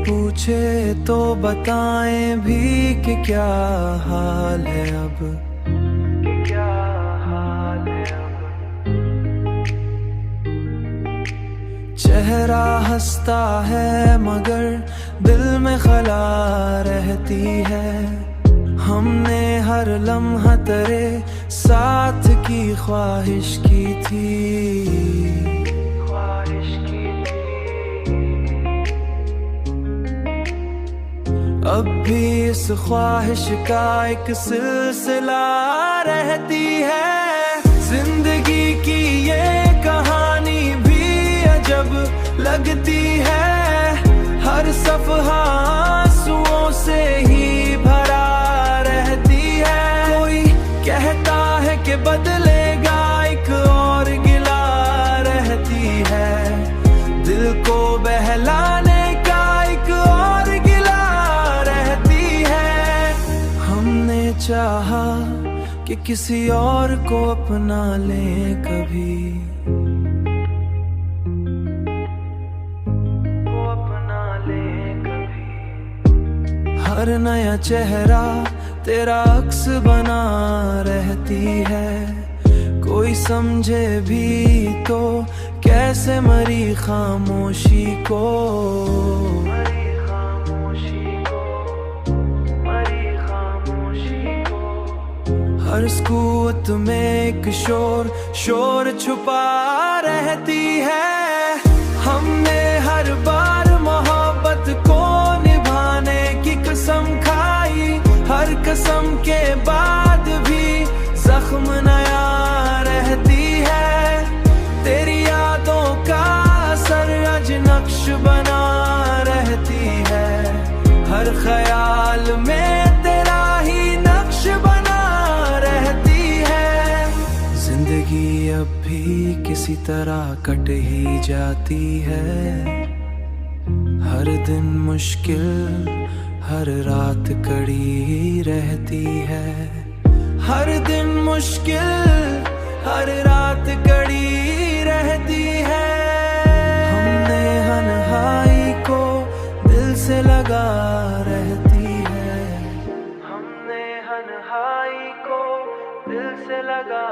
पूछे तो बताएं भी कि क्या हाल है अब, क्या हाल है अब। चेहरा हंसता है मगर दिल में खला रहती है। हमने हर लम्हा तेरे साथ की ख्वाहिश की थी, अब भी इस ख्वाहिश का एक सिलसिला रहती है। जिंदगी की ये कहानी भी अजब लगती है, हर सफहा आंसुओं से ही भरा रहती है। कोई कहता है कि बदलेगा, एक और गिला रहती है। दिल को बहलाने चाहा कि किसी और को अपना ले कभी, को अपना ले कभी। हर नया चेहरा तेरा अक्स बना रहती है। कोई समझे भी तो कैसे मरी खामोशी को, हर सुकूत में एक शोर छुपा रहती है। हमने हर बार मोहब्बत को निभाने की कसम खाई, हर कसम के बाद भी जख्म नया रहती है। तेरी यादों का असर आज नक्श बना रहती है, हर ख्याल में अब भी किसी तरह कट ही जाती है। हर दिन मुश्किल, हर रात कड़ी रहती है। हर दिन मुश्किल, हर रात कड़ी रहती है। हमने तन्हाई को दिल से लगा रहती है, हमने तन्हाई को दिल से लगा